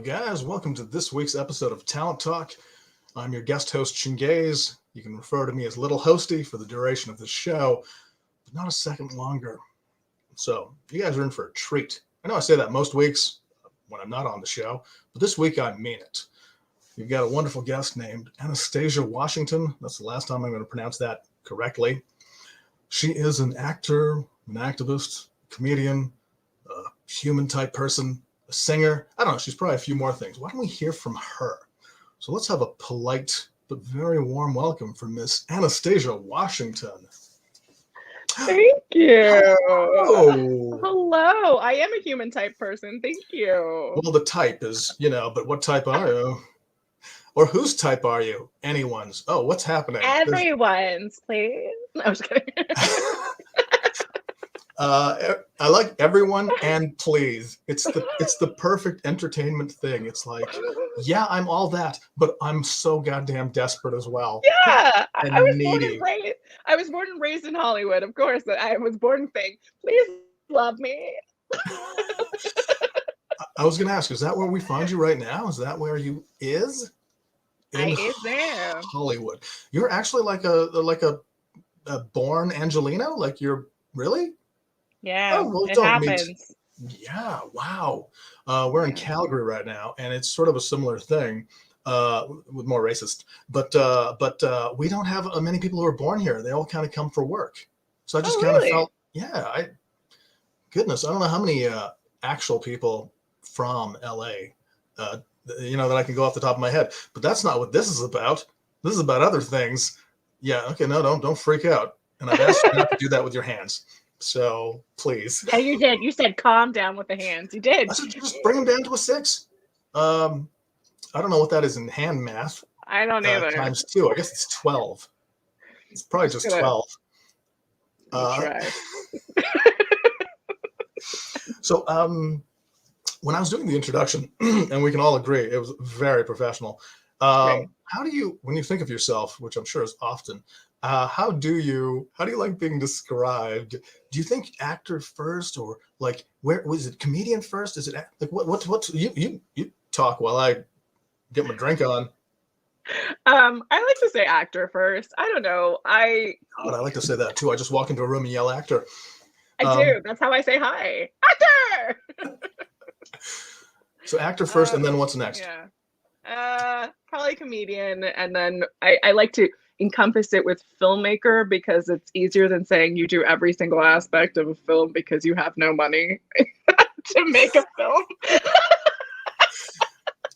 guys? Welcome to this week's episode of Talent Talk. I'm your guest host, Chingaze. You can refer to me as Little Hosty for the duration of this show, but not a second longer. So you guys are in for a treat. I know I say that most weeks when I'm not on the show, but this week I mean it. We've got a wonderful guest named Anastasia Washington. That's the last time I'm going to pronounce that correctly. She is an actor, an activist, comedian, a human-type person, a singer. I don't know. She's probably a few more things. Why don't we hear from her? So let's have a polite but very warm welcome from Miss Anastasia Washington. Thank you. Oh. Hello. I am a human type person. Thank you. Well, the type is, but what type are you? Or whose type are you? Anyone's. Oh, what's happening? Everyone's, please. No, I'm just kidding. I like everyone and please. It's the perfect entertainment thing. It's like, yeah, I'm all that, but I'm so goddamn desperate as well. Yeah, And I was needy. born and raised in Hollywood. Of course, I was born saying, "Please love me." I was gonna ask, is that where we find you right now? Is that where you is? I is there. Hollywood. You're actually like a born Angelino? Like you're really? Yeah, it happens. Yeah, wow. We're in Calgary right now, and it's sort of a similar thing, with more racist. But we don't have many people who are born here. They all kind of come for work. So I just kind of felt, goodness, I don't know how many actual people from LA, that I can go off the top of my head. But that's not what this is about. This is about other things. Yeah, okay, no, don't freak out. And I've asked you not to do that with your hands. So please. Yeah, you did. You said calm down with the hands. You did. I said just bring them down to a 6. I don't know what that is in hand math. I don't either. Times 2. I guess it's 12. It's probably just 12. Try. So when I was doing the introduction, and we can all agree it was very professional. How do you, when you think of yourself, which I'm sure is often, how do you like being described? Do you think actor first, or like where was it comedian first? Is it like what you talk while I get my drink on? I like to say actor first. I don't know. I like to say that too. I just walk into a room and yell actor. I do. That's how I say hi. Actor. So actor first, and then what's next? Yeah. Probably comedian, and then I like to encompass it with filmmaker because it's easier than saying you do every single aspect of a film because you have no money to make a film.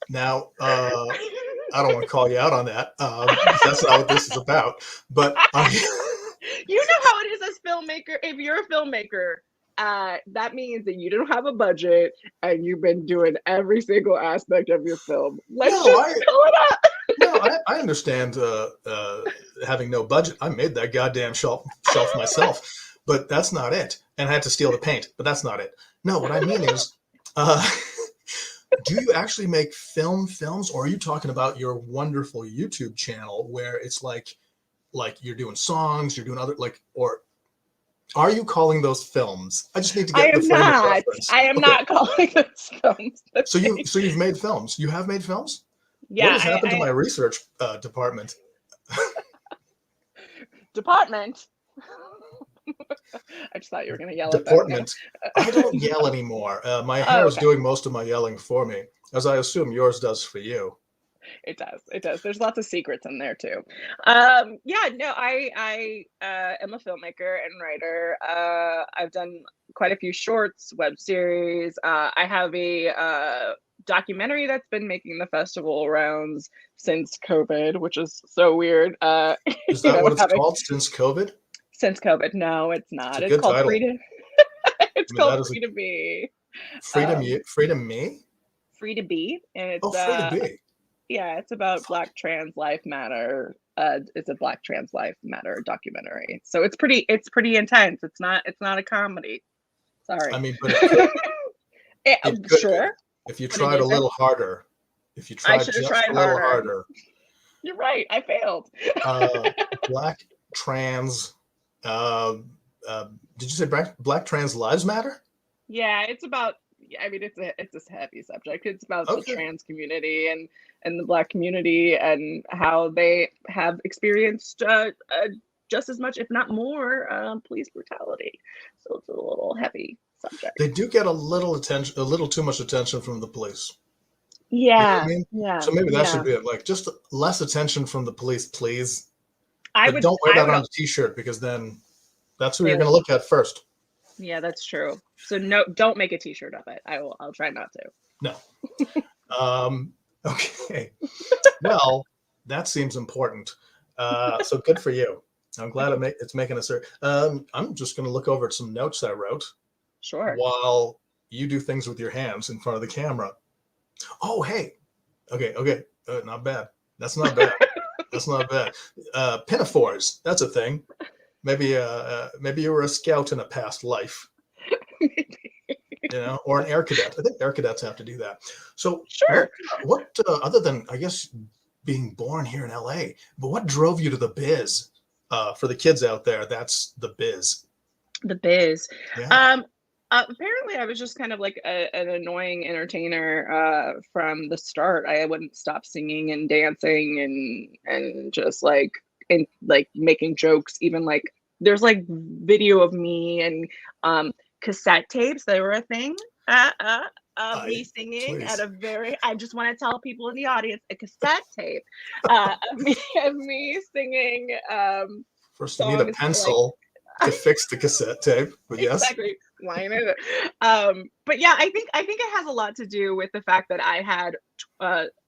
Now, I don't want to call you out on that. That's not what this is about. But you know how it is as filmmaker. If you're a filmmaker, that means that you don't have a budget and you've been doing every single aspect of your film. Let's just fill it up. No, I understand having no budget. I made that goddamn shelf myself, but that's not it. And I had to steal the paint, but that's not it. No, what I mean is, do you actually make films, or are you talking about your wonderful YouTube channel where it's like you're doing songs, you're doing other or are you calling those films? I just need to get the frame of reference. I am not calling those films. So you've made films. You have made films? Yeah. What has happened to my research department? Department? I just thought you were going to yell Department. I don't yell anymore. My hair is doing most of my yelling for me, as I assume yours does for you. It does. There's lots of secrets in there too. I am a filmmaker and writer. I've done quite a few shorts, web series. I have a documentary that's been making the festival rounds since COVID, which is so weird. Is that what it's called? Since COVID? Since COVID? No, it's not. It's called Free to. It's called Free to Be. Freedom me? Free to Be, and it's Free to Be. Yeah, it's about Black Trans Life Matter. It's a Black Trans Life Matter documentary. So it's pretty intense. It's not a comedy. Sorry. I mean, but sure. If you tried a little harder, I should have tried a little harder. You're right. I failed. Black Trans. Did you say Black Trans Lives Matter? Yeah, it's about I mean, it's a heavy subject. It's about the Okay. trans community and the Black community and how they have experienced just as much, if not more, police brutality. So it's a little heavy subject. They do get a little attention, a little too much attention from the police. You know what I Yeah, mean? yeah, So maybe that should yeah. be it. Like, just less attention from the police, please. I But would, don't wear I that would, on a t-shirt, because then that's who you're going to oh, look at first. yeah, that's true. So no, don't make a T-shirt of it. I'll try not to. No. Okay. Well, that seems important. So good for you. I'm glad it's making a cert. I'm just going to look over at some notes I wrote Sure. while you do things with your hands in front of the camera. Oh, hey. Okay. Not bad. That's not bad. That's not bad. Pinafores. That's a thing. Maybe you were a scout in a past life, or an air cadet. I think air cadets have to do that. So Sure. what other than, I guess, being born here in LA, but what drove you to the biz? For the kids out there, that's the biz. The biz. Yeah. Apparently I was just kind of like an annoying entertainer from the start. I wouldn't stop singing and dancing and just like making jokes. Even like there's like video of me and cassette tapes. They were a thing. Of me singing at Please. a very, I just want to tell people in the audience, a cassette tape of me singing First, you need a songs pencil to fix the cassette tape, but yes. exactly. Line it. But yeah, I think it has a lot to do with the fact that I had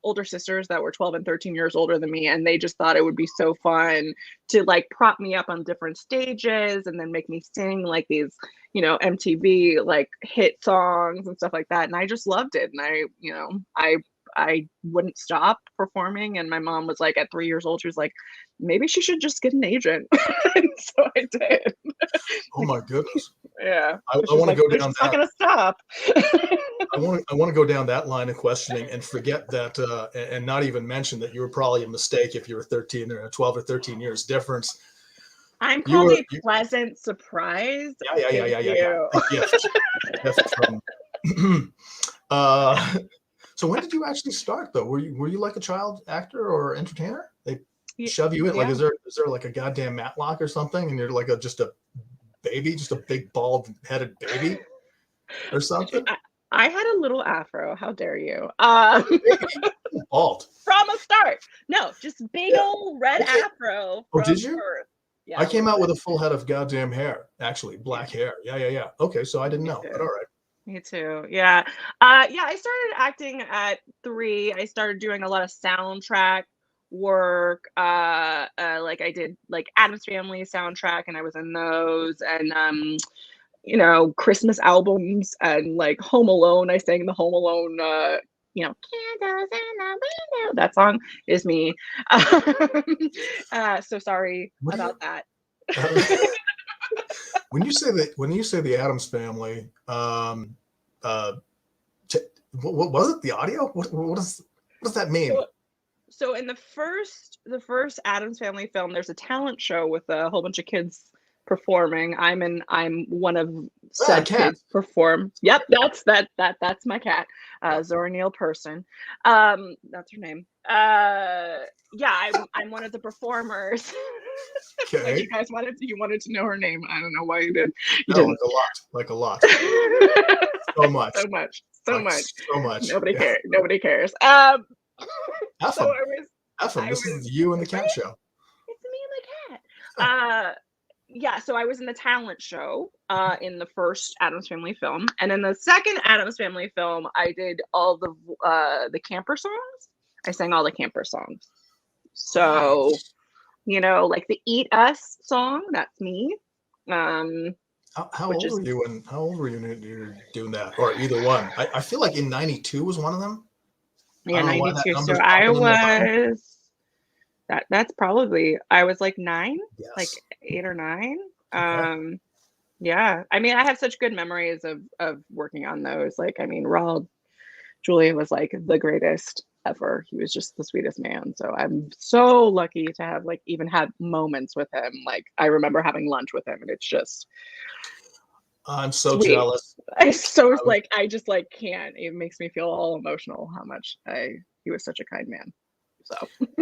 older sisters that were 12 and 13 years older than me, and they just thought it would be so fun to like prop me up on different stages and then make me sing like these, MTV like hit songs and stuff like that. And I just loved it. And I wouldn't stop performing. And my mom was like, at 3 years old, she was like, maybe she should just get an agent. And so I did. Oh my goodness. Yeah. I want to go down Not gonna stop. I want to go down that line of questioning and forget that, and not even mention that you were probably a mistake if you were 13 or 12 or 13 years difference. I'm called a pleasant surprise. Yeah. A gift from. So when did you actually start though? Were you like a child actor or entertainer? They shove you in, like, is there like a goddamn Matlock or something, and you're like just a baby, just a big bald headed baby or something? I had a little afro. How dare you? Bald from a start. No, just big old red afro. Oh, did you? Birth. Yeah, I came out with a full head of goddamn hair, actually, black hair. Yeah. Okay, so I didn't know, but all right. Me too. Yeah. I started acting at 3. I started doing a lot of soundtrack work. Like I did like Addams Family soundtrack, and I was in those, and Christmas albums, and like Home Alone. I sang the Home Alone candles in the window. That song is me. So sorry about that. When you say the Addams Family, what was it? The audio? What does that mean? So in the first Addams Family film, there's a talent show with a whole bunch of kids performing. I'm one of said kids perform. Yep, that's my cat, Zora Neale Person. That's her name. I'm one of the performers. Okay. Like you wanted to know her name. I don't know why you did. Like a lot. So much. Nobody cares. Nobody cares. So this is you and the cat show. It's me and the cat. So I was in the talent show in the first Addams Family film, and in the second Addams Family film, I did all the camper songs. I sang all the camper songs. So, like the "Eat Us" song, that's me. How old were you when you were doing that, or either one? I feel like in '92 was one of them. Yeah, 92. So I was. That's probably, I was like 9, yes. Like 8 or 9. Okay. Yeah. I mean, I have such good memories of working on those. Like, I mean, Raul Julia was like the greatest ever. He was just the sweetest man. So I'm so lucky to have like even had moments with him. Like I remember having lunch with him, and it's just I'm so Sweet. jealous. I so I was, like I just like can't. It makes me feel all emotional how much he was such a kind man. So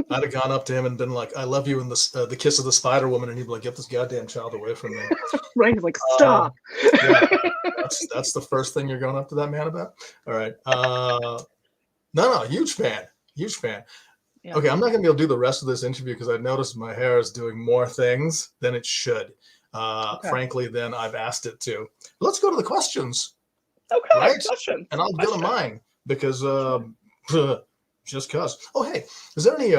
I'd have gone up to him and been like, "I love you," and the kiss of the Spider Woman, and he'd be like, "Get this goddamn child away from me." right, he's like, Um, stop. yeah, that's the first thing you're going up to that man about. All right. No, huge fan, huge fan. Yeah. Okay, I'm not gonna be able to do the rest of this interview because I noticed my hair is doing more things than it should. Okay. Frankly, than I've asked it to. Let's go to the questions, Okay. right? Questions. And I'll go to Questions. mine because Sure. just cause. Oh, hey, is there any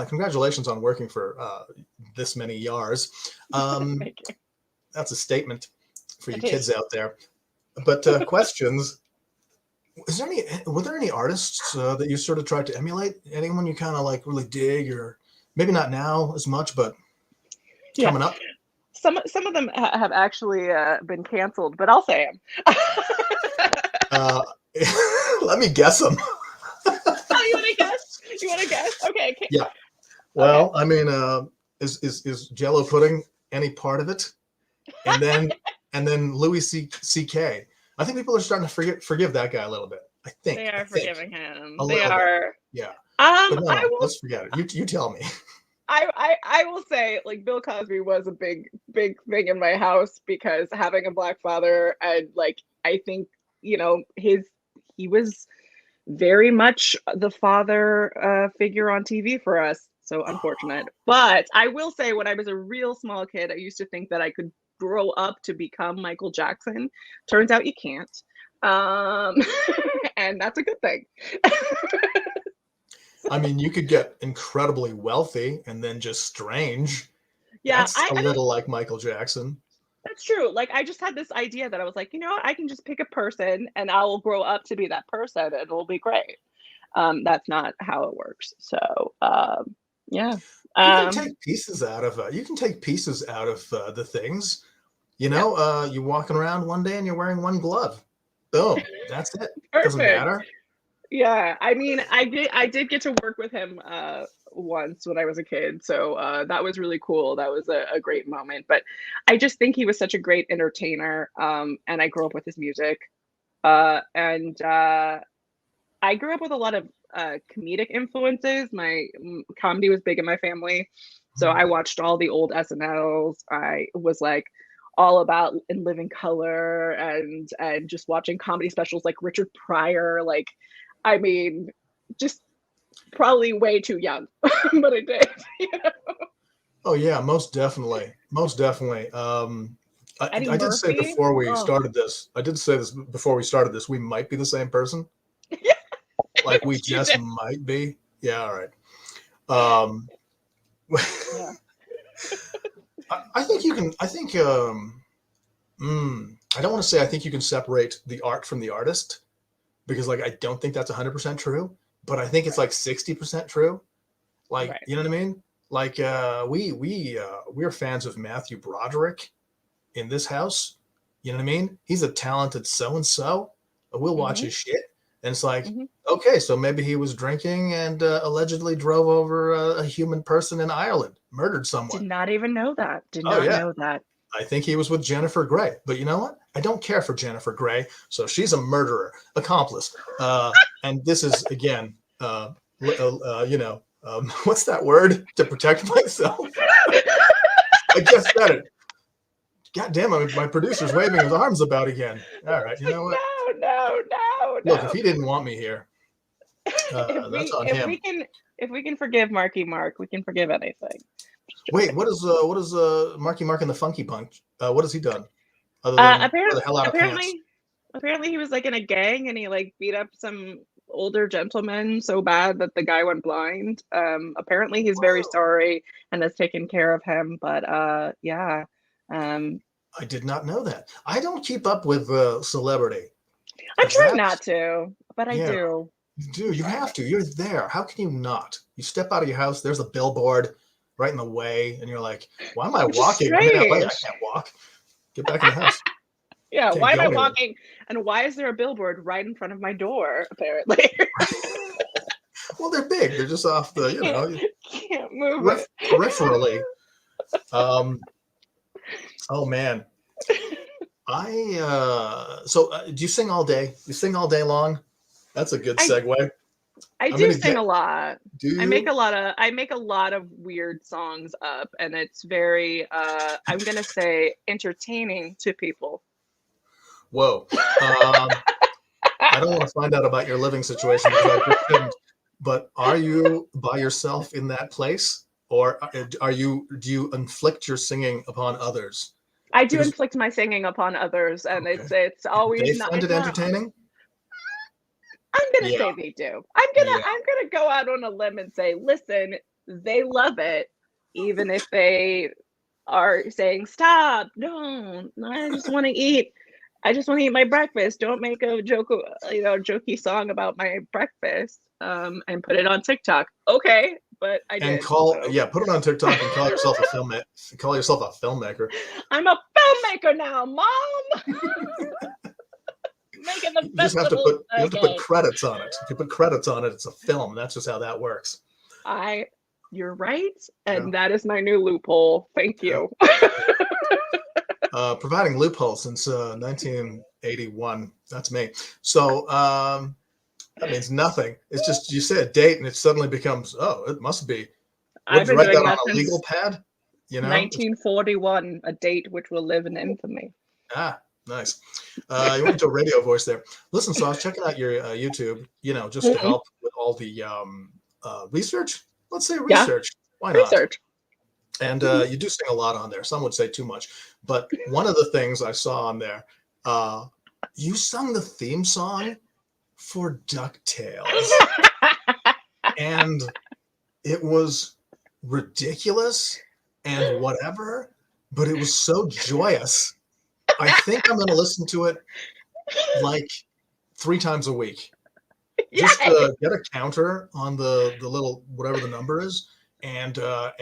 congratulations on working for this many years. Thank you. That's a statement for you It kids is. out there. But questions. Were there any artists that you sort of tried to emulate? Anyone you kind of like really dig, or maybe not now as much, but Yeah. coming up? Some of them have actually been canceled, but I'll say them. Uh, let me guess them. Oh, you want to guess? You want to guess? Okay. Yeah. Okay. Well, I mean, is Jello pudding any part of it? And then Louis C.K. I think people are starting to forgive that guy a little bit. I They think. are forgiving him. A They little bit. are. Yeah. But I no, will. let's forget it. You tell me. I will say, like, Bill Cosby was a big thing in my house because having a black father, and like I think he was very much the father figure on TV for us. So unfortunate. But I will say, when I was a real small kid, I used to think that I could grow up to become Michael Jackson. Turns out you can't. Um, and that's a good thing. I mean, you could get incredibly wealthy and then just strange. Yeah, That's a I don't. little like Michael Jackson. That's true. Like, I just had this idea that I was like, you know what? I can just pick a person and I will grow up to be that person and it'll be great. That's not how it works. So, yeah. You can Um, take pieces out of the things. yeah, You're walking around one day and you're wearing one glove. Boom. That's it. Doesn't perfect. matter. Yeah, I mean, I did get to work with him once when I was a kid, so that was really cool. That was a great moment. But I just think he was such a great entertainer, and I grew up with his music, and I grew up with a lot of comedic influences. My comedy was big in my family, so I watched all the old SNLs. I was like all about In Living Color and just watching comedy specials like Richard Pryor. Like, I mean, just probably way too young, but I did. You know? Oh yeah, most definitely. Most definitely. Eddie I did say Murphy. before we Oh, started this, I did say this before we started this, we might be the same person. yeah, Like we you just did. might be. Yeah, all right. Um, Yeah. I think you can, I think, I don't want to say I think you can separate the art from the artist because like, I don't think that's 100% true, but I think it's Right. like 60% true. Like, Right. you know what I mean? Like, we're fans of Matthew Broderick in this house. You know what I mean? He's a talented so-and-so. We'll watch Hmm. his shit. And it's like, Hmm. okay, so maybe he was drinking and allegedly drove over a human person in Ireland, murdered Did someone. not even know that. Did Oh, not yeah. know that. I think he was with Jennifer Grey. But you know what? I don't care for Jennifer Grey. So she's a murderer, accomplice. And this is, again, what's that word to protect myself? I just said it. God damn it, my producer's waving his arms about again. All right, It's you like, know what? no, no, no, Look, if no. he didn't want me here, if that's we on if him. we can if we can forgive Marky Mark, we can forgive anything. Just Wait, joking. what is Marky Mark and the Funky Punch? What has he done other than wear the hell out of pants? Apparently he was like in a gang and he like beat up some older gentleman so bad that the guy went blind. Apparently he's very Whoa, sorry and has taken care of him, but yeah. Um, I did not know that. I don't keep up with celebrity. I'm trying not That's to, but I yeah, do. you I'm do. You trying have not to. to. You're there. How can you not? You step out of your house. There's a billboard right in the way, and you're like, "Why am I Which is walking? I'm in LA. I strange. can't walk. Get back in the house. Yeah, Can't why am go I anywhere." walking? And why is there a billboard right in front of my door, apparently? Well, they're big. They're just off I the, can't move it. peripherally. Um, oh man, Do you sing all day? You sing all day long? That's a good I segue. I I'm do gonna sing get. a lot. Do you? I make a lot of weird songs up, and it's very I'm gonna say entertaining to people. Whoa. I don't want to find out about your living situation because I just shouldn't. But are you by yourself in that place, or are you? Do you inflict your singing upon others? I do Because inflict my singing upon others, and okay, it's do they always not find it's it not entertaining? I'm gonna Yeah, say they do. yeah. I'm gonna go out on a limb and say, listen, they love it, even if they are saying, stop, don't, I just want to eat. I just want to eat my breakfast. Don't make a joke, jokey song about my breakfast, and put it on TikTok. Okay, but I And did. So put it on TikTok and call yourself a filmmaker. Call yourself a filmmaker. I'm a filmmaker now, Mom. Making the You just have to festivals. put Okay, credits on it. If you put credits on it, it's a film. That's just how that works. I. You're right, Yeah. and that is my new loophole. Thank Yeah. you. Providing loopholes since 1981. That's me. So that means nothing. It's just you say a date and it suddenly becomes, oh, it must be. What I've did you been write that doing on that a legal since pad? You know? 1941, a date which will live in infamy. Ah, nice. You went into a radio voice there. Listen, so I was checking out your YouTube, just to Mhm. help with all the research. Let's say Yeah, research. Why not? research. And Mhm. you do sing a lot on there. Some would say too much. But one of the things I saw on there, uh, you sung the theme song for DuckTales. And it was ridiculous and whatever, but it was so joyous. I think I'm going to listen to it like 3 times a week. Just Yay! get a counter on the little whatever the number is, and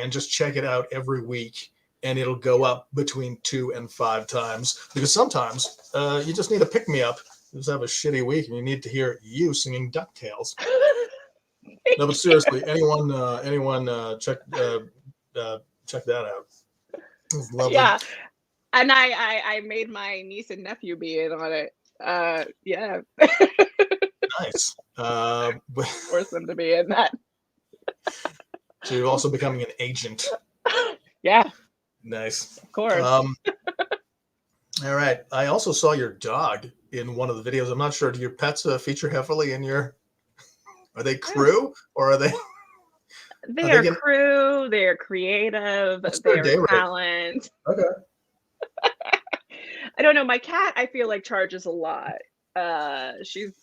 just check it out every week, and it'll go up between 2 and 5 times because sometimes you just need a pick me up. You just have a shitty week, and you need to hear you singing Ducktales. No, but seriously, anyone check that out. It was lovely. Yeah, and I made my niece and nephew be in on it. Yeah, Nice. force them to be in that. So you're also becoming an agent. Yeah, Nice. of course. Um, all right. I also saw your dog in one of the videos. I'm not sure. Do your pets feature heavily in your? Are they crew or are they? Are They they are getting? crew. They are creative. What's They their are day rate? talent. Okay. I don't know. My cat, I feel like charges a lot. She's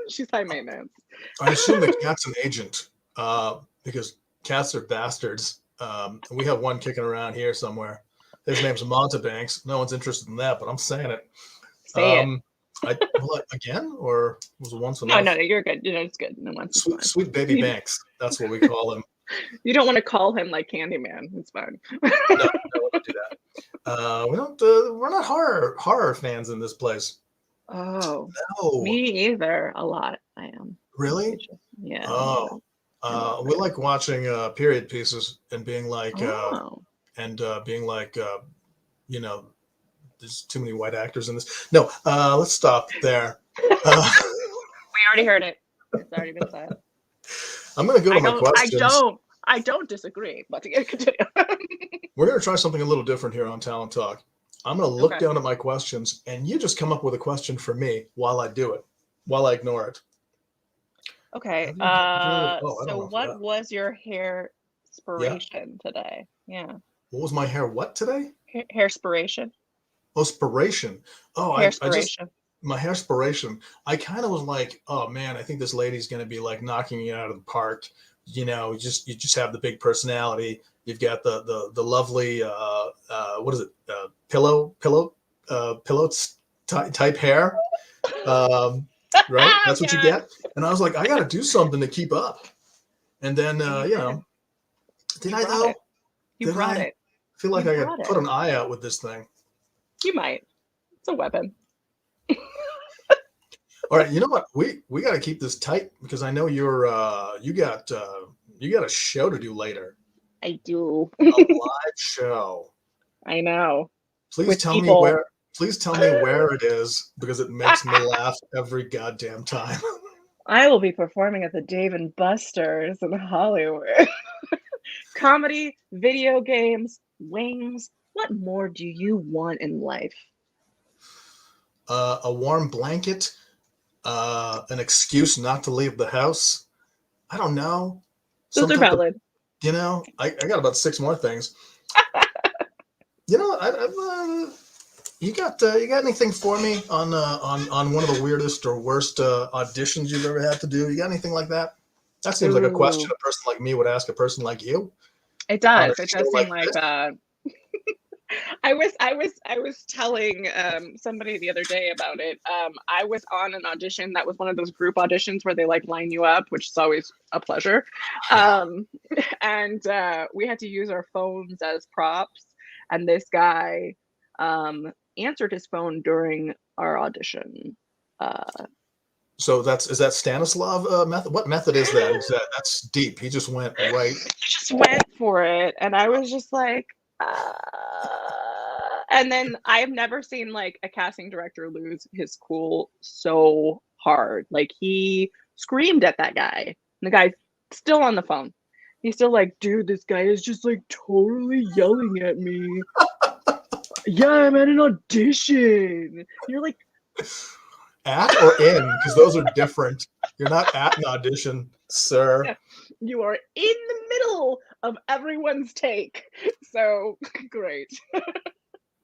she's high maintenance. I assume the cat's an agent because cats are bastards. And we have one kicking around here somewhere. His name's Montebanks. No one's interested in that, but I'm saying it. Say it. Um, again, or was it once No, no, enough? no. You're good. It's good. No, once is Sweet, fine. sweet baby Banks. That's what we call him. You don't want to call him like Candyman. It's fine. No, no, we don't do that. We don't. We're not horror fans in this place. Oh, No, me either. A lot. I am. really. Yeah, Oh, I'm over we it. like watching period pieces and being like, Oh, being like, you know, there's too many white actors in this. No, let's stop there. Uh, we already heard it. It's already been said. I'm gonna go to I my don't. I questions. don't. I don't disagree. But to continue. We're gonna try something a little different here on Talent Talk. I'm gonna look Okay. down at my questions, and you just come up with a question for me while I do it, while I ignore it. Okay. Have you ever? Oh, I don't So know if what that. was your hair Yeah. inspiration today? Yeah. What was my hair? What today? Hair inspiration. Oh, spiration. Oh, Hair I just inspiration. my hair inspiration. I kind of was like, oh man, I think this lady's gonna be like knocking it out of the park. You just have the big personality. You've got the lovely what is it? Pillow type hair. Um, right? That's what you Yeah. get. And I was like, I got to do something to keep up. And then And you did. did You I brought though? it. You Did brought I it. feel like You I brought could put it. an eye out with this thing? You might. It's a weapon. All right, you know what? We got to keep this tight because I know you got a show to do later. I do. A live show. I know. Please With tell me people. where Please tell me where it is because it makes me laugh every goddamn time. I will be performing at the Dave and Buster's in Hollywood. Comedy, video games, wings. What more do you want in life? A warm blanket, an excuse not to leave the house. I don't know. Those Some are type of, valid. I got about 6 more things. You got anything for me on one of the weirdest or worst auditions you've ever had to do? You got anything like that? That seems like a question Ooh. a person like me would ask a person like you. It On a does. It show does seem like this. that. I was telling somebody the other day about it. I was on an audition that was one of those group auditions where they like line you up, which is always a pleasure. And we had to use our phones as props. And this guy answered his phone during our audition. So is that Stanislav method? What method is that? That's deep. He just went right. He just went for it, and I was just like, and then I have never seen like a casting director lose his cool so hard. Like he screamed at that guy. And the guy's still on the phone. He's still like, dude, this guy is just like totally yelling at me. Yeah, I'm at an audition. You're like, at or in, because those are different. You're not at an audition, sir. You are in the middle of everyone's take. So great.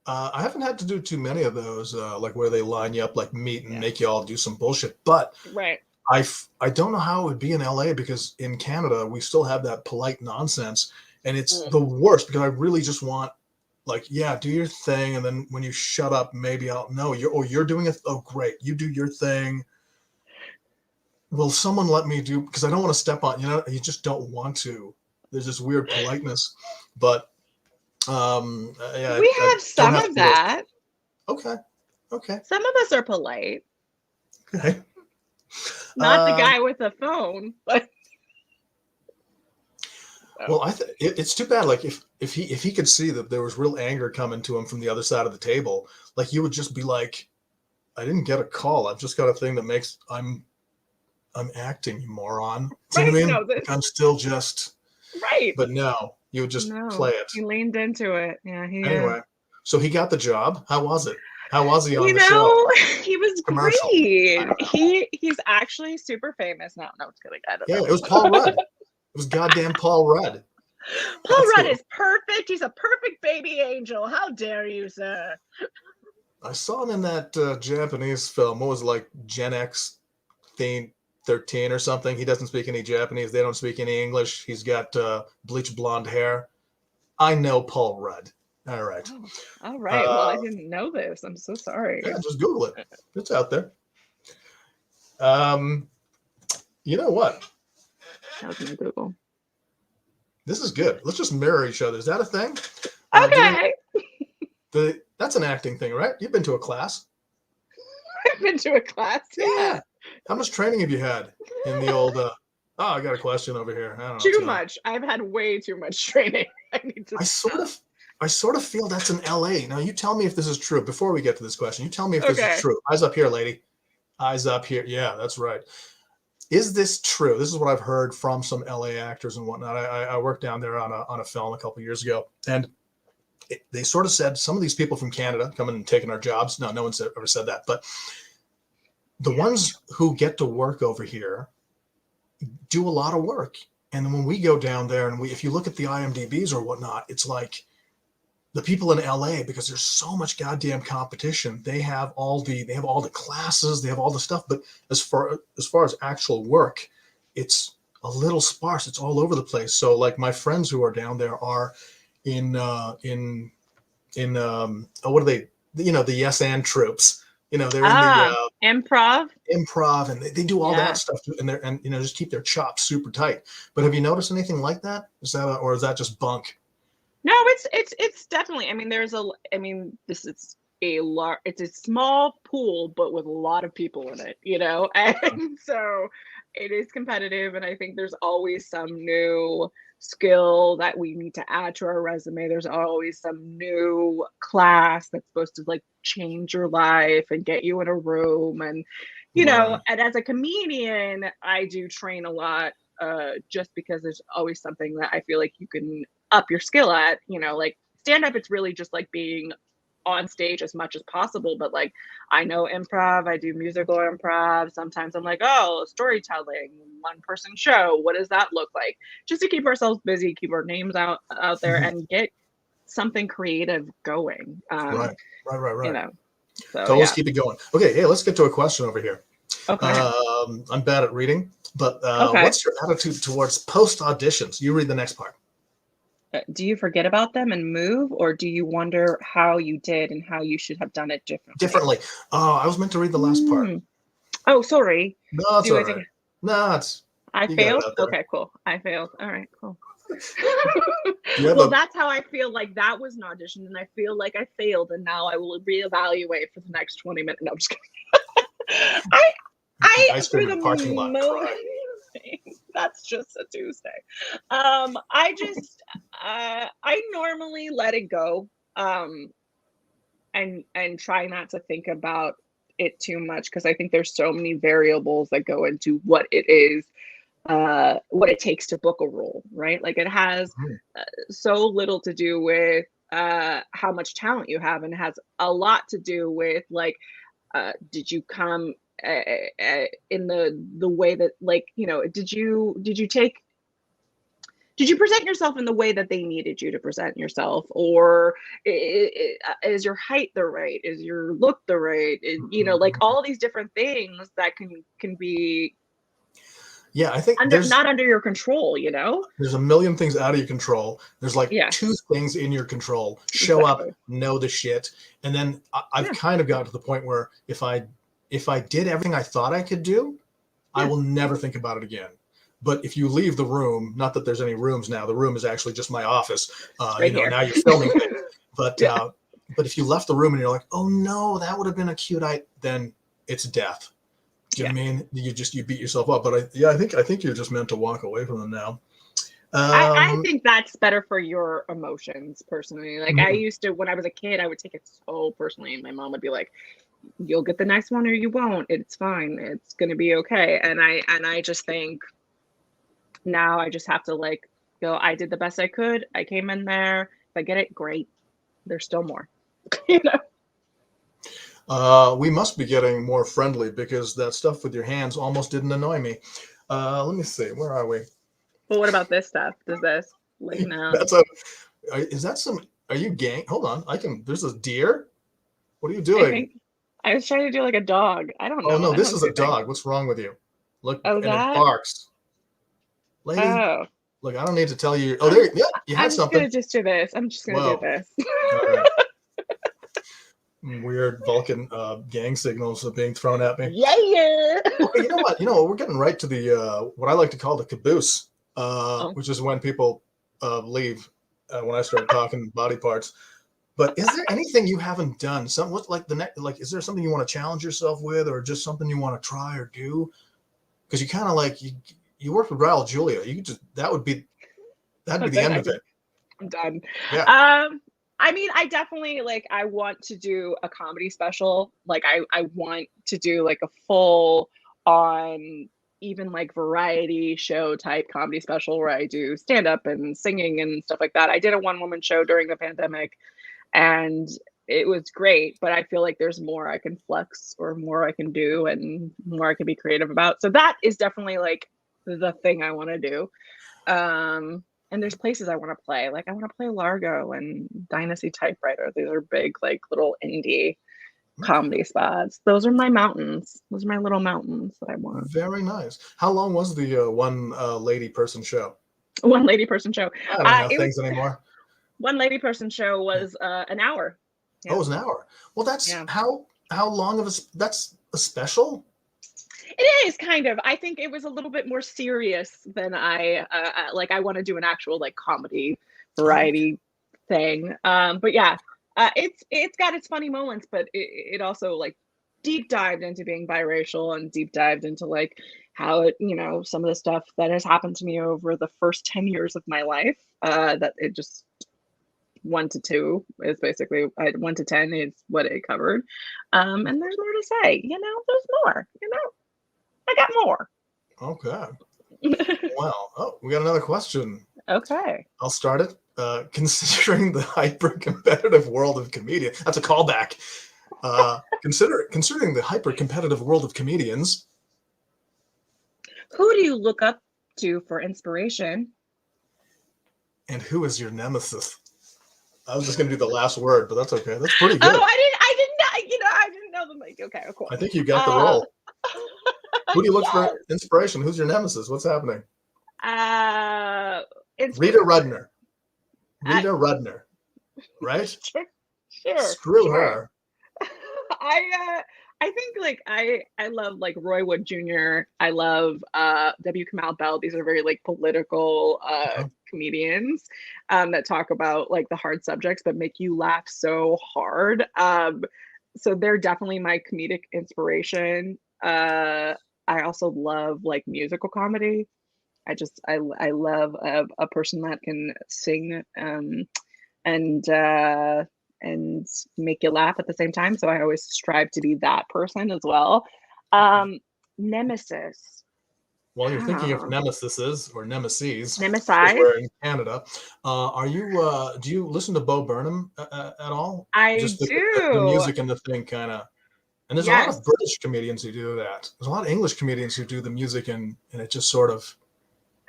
I haven't had to do too many of those, like where they line you up like meat and make you all do some bullshit. But right. I don't know how it would be in LA because in Canada we still have that polite nonsense, and it's the worst because I really just want, like, yeah, do your thing, and then when you shut up, maybe I'll know you're doing it. Oh, great, you do your thing. Will someone let me do? Because I don't want to step on. You just don't want to. There's this weird politeness, but yeah, we have some of that. Okay. Some of us are polite. Okay. Not the guy with the phone, but. Well, it's too bad. Like if he could see that there was real anger coming to him from the other side of the table, like you would just be like, I didn't get a call. I've just got a thing that makes I'm acting, you moron. Do you know what I mean? Like I'm still just right. But no, you would just play it. He leaned into it. Yeah. Anyway, so he got the job. How was it? How was he on the show? He was great. He's actually super famous now. No, it's kidding. I don't know. It was Paul Rudd. It was goddamn Paul Rudd. Paul Rudd is perfect. He's a perfect baby angel. How dare you, sir? I saw him in that Japanese film. What was it, like Gen X 13 or something? He doesn't speak any Japanese. They don't speak any English. He's got bleached blonde hair. I know Paul Rudd. All right. Oh, all right. Well, I didn't know this. I'm so sorry. Yeah, just Google it. It's out there. You know what? I was gonna Google. This is good. Let's just mirror each other. Is that a thing? Okay. That's an acting thing, right? You've been to a class. I've been to a class. Yeah. How much training have you had in the old? I got a question over here. I don't know. Too much. I've had way too much training. I need to. I sort of feel that's in LA. Now you tell me if this is true. Before we get to this question, you tell me if this is true. Eyes up here, lady. Eyes up here. Yeah, that's right. Is this true? This is what I've heard from some LA actors and whatnot. I worked down there on a film a couple of years ago, and they sort of said some of these people from Canada coming and taking our jobs. No one's ever said that, but the ones who get to work over here do a lot of work. And when we go down there and if you look at the IMDb's or whatnot, it's like the people in LA, because there's so much goddamn competition, they have all the classes, they have all the stuff. But as far as actual work, it's a little sparse. It's all over the place. So like my friends who are down there are in what are they? The Yes and troops. They're in the improv, and they do all that stuff, and just keep their chops super tight. But have you noticed anything like that? Is that just bunk? No, it's definitely. This is it's a small pool, but with a lot of people in it, and so it is competitive, and I think there's always some new skill that we need to add to our resume. There's always some new class that's supposed to like change your life and get you in a room. And Right. and as a comedian, I do train a lot, just because there's always something that I feel like you can up your skill at. Like stand up, it's really just like being on stage as much as possible. But like, I know improv, I do musical improv. Sometimes I'm like, oh, storytelling, one person show. What does that look like? Just to keep ourselves busy, keep our names out there, Mhm. and get something creative going. Right. Right. Right. You Right. know. So To always yeah. keep it going. Okay. Hey, let's get to a question over here. Okay. I'm bad at reading, but Okay. what's your attitude towards post auditions? You read the next part. Do you forget about them and move, or do you wonder how you did and how you should have done it differently? Differently. Oh, I was meant to read the last part. Hmm. Oh, sorry. No, it's Do all I take? right. No, it's I you got it failed? out there. Okay, cool. I failed. All right, cool. Do you have Well, a that's how I feel. Like that was an audition and I feel like I failed, and now I will reevaluate for the next 20 minutes. No, I'm just kidding. I the I ice for cream in the the parking lot? most Cry. that's just a Tuesday. I normally let it go. And try not to think about it too much, because I think there's so many variables that go into what it is, what it takes to book a role, right? Like it has Mhm. so little to do with how much talent you have, and has a lot to do with like, did you come in the way that, like, did you present yourself in the way that they needed you to present yourself, or is your height the right, is your look the right, like Mhm. all these different things that can be Yeah, I think under not under your control. there's a million things out of your control. There's like Yeah, two things in your control. Show up, exactly. know the shit, and then I've Yeah, kind of got to the point where if I did everything I thought I could do, I yeah, will never think about it again. But if you leave the room, not that there's any rooms now, the room is actually just my office. it's right here. Now you're filming things, but Yeah, if you left the room and you're like, oh no, that would have been a cute then it's death. Do you know yeah. what I mean? You beat yourself up. But I think you're just meant to walk away from them now. I Um, think that's better for your emotions personally. Like I mhm. used to, when I was a kid, I would take it so personally, and my mom would be like, you'll get the next one or you won't. It's fine. It's gonna be okay. And I just think now I just have to like go, I did the best I could. I came in there. If I get it, great. There's still more. you know? We must be getting more friendly because that stuff with your hands almost didn't annoy me. Let me see. Where are we? But what about this stuff? Does this like no? That's a. Is that some? Are you gang? Hold on. I can. There's a deer. What are you I doing? think I was trying to do like a dog. I don't Oh know. no, I this don't is a do things. dog. What's wrong with you? Look, Oh, and it that? barks. Lady, Oh. look, I don't need to tell you. Oh, I'm there. Yeah, you had I'm just something. gonna just do this. I'm just gonna do Whoa. this. All right. Weird Vulcan gang signals are being thrown at me. Yeah. Okay, you know what? We're getting right to the what I like to call the caboose, Oh, which is when people leave when I start talking body parts. But is there anything you haven't done? Some what like the next like is there something you want to challenge yourself with, or just something you want to try or do? Because you kind of like you work with Raul Julia. You could just that'd be that's the it. end of it. I'm done. Yeah. I mean, I definitely like I want to do a comedy special. Like I want to do like a full on, even like variety show type comedy special where I do stand up and singing and stuff like that. I did a one woman show during the pandemic, and it was great, but I feel like there's more I can flex or more I can do and more I can be creative about. So that is definitely like the thing I want to do. And there's places I want to play. Like I want to play Largo and Dynasty Typewriter. These are big, like little indie Okay. comedy spots. Those are my mountains. Those are my little mountains that I want. Very nice. How long was the one lady person show? One lady person show. I don't have It was things anymore. one lady person show was an hour. Oh, it Yeah, was an hour. Well, that's yeah. how long of that's a special? It is kind of. I think it was a little bit more serious than like. I want to do an actual like comedy Oh, okay. variety thing. But yeah, it's got its funny moments, but it also like deep dived into being biracial and deep dived into like how it, some of the stuff that has happened to me over the first 10 years of my life, that it just 1 to 2 is basically 1 to 10 is what it covered. And there's more to say, there's more, I got more. Okay. Wow. Oh, we got another question. Okay. I'll start it. Considering the hyper-competitive world of comedians, that's a callback. Considering the hyper-competitive world of comedians, who do you look up to for inspiration? And who is your nemesis? I was just going to do the last word, but that's okay. That's pretty good. Oh, I didn't know them. Like, okay, of course. I think you got the role. Who do you look for inspiration? Who's your nemesis? What's happening? Rita Rudner. Rita Rudner, right? Sure. Screw her. I think like I love like Roy Wood Jr. I love W. Kamau Bell. These are very like political comedians that talk about like the hard subjects but make you laugh so hard. So they're definitely my comedic inspiration. I also love like musical comedy. I love a person that can sing and make you laugh at the same time. So I always strive to be that person as well. Nemesis. While you're thinking of nemesises or nemesis, Nemesis, we're in Canada. Do you listen to Bo Burnham at all? I Just do. The music and the thing kind of. And there's a lot of British comedians who do that. There's a lot of English comedians who do the music and it just sort of,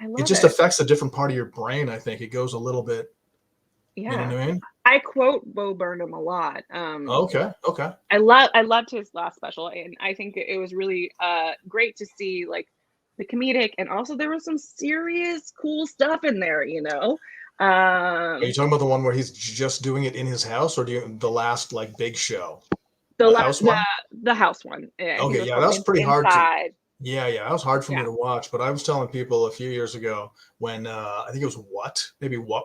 it just affects a different part of your brain. I think it goes a little bit. Yeah. You know what I mean? I quote Bo Burnham a lot. Okay. I loved his last special, and I think it was really great to see like the comedic, and also there was some serious cool stuff in there. Are you talking about the one where he's just doing it in his house, or the last like big show? The house one. The house one. Yeah, okay, yeah, that was pretty hard. Yeah, that was hard for me to watch. But I was telling people a few years ago when I think it was What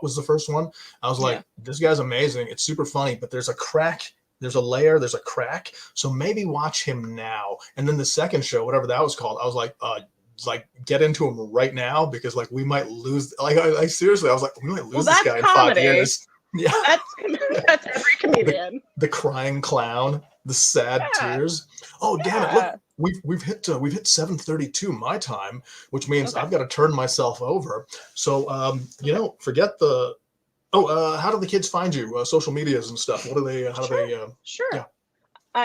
was the first one. I was like, this guy's amazing. It's super funny, but there's a crack. There's a layer. There's a crack. So maybe watch him now. And then the second show, whatever that was called, I was like, get into him right now because like we might lose. Like I seriously, I was like, we might lose this guy in 5 years. Yeah, that's every comedian. The crying clown, the sad tears. Oh damn it! Look, we've hit 7:32 my time, which means I've got to turn myself over. So forget the. How do the kids find you? Social medias and stuff. What do they? How do they? Sure. Yeah.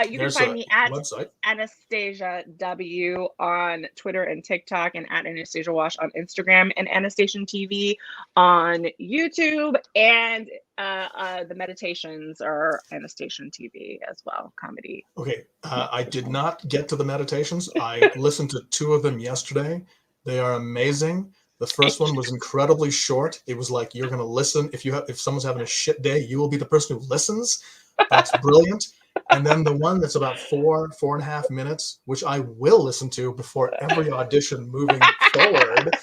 You can find me at website. Anastasia W on Twitter and TikTok, and at Anastasia Wash on Instagram, and Anastasia TV on YouTube, and the meditations are Anastasia TV as well, comedy. Okay, I did not get to the meditations. I listened to 2 of them yesterday. They are amazing. The first one was incredibly short. It was like you're going to listen. If someone's having a shit day, you will be the person who listens. That's brilliant. And then the one that's about 4.5 minutes, which I will listen to before every audition moving forward.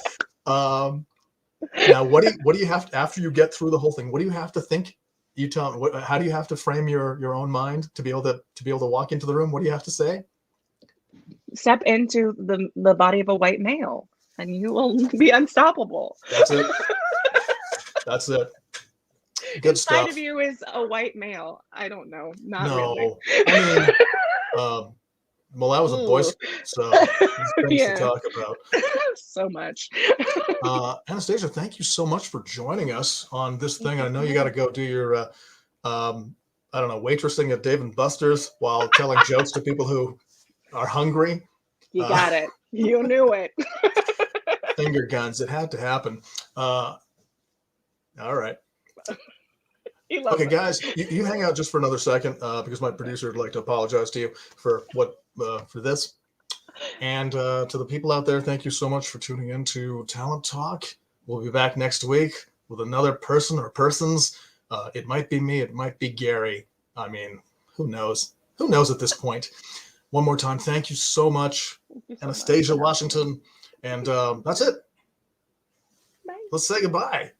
Now, what do you have to, after you get through the whole thing? What do you have to think? You tell me. How do you have to frame your own mind to be able to walk into the room? What do you have to say? Step into the body of a white male, and you will be unstoppable. That's it. That's it. Good stuff. Inside of you is a white male. I don't know. Not really. I mean, well, that was a Boy Scout, so there's things to talk about. So much. Anastasia, thank you so much for joining us on this thing. I know you got to go do your, I don't know, waitressing at Dave & Buster's while telling jokes to people who are hungry. You got it. You knew it. Finger guns. It had to happen. All right. Okay, guys, you hang out just for another second because my producer would like to apologize to you for this. And to the people out there, thank you so much for tuning in to Talent Talk. We'll be back next week with another person or persons. It might be me. It might be Gary. I mean, who knows? Who knows at this point? One more time, thank you so much, Anastasia Washington. And that's it. Bye. Let's say goodbye.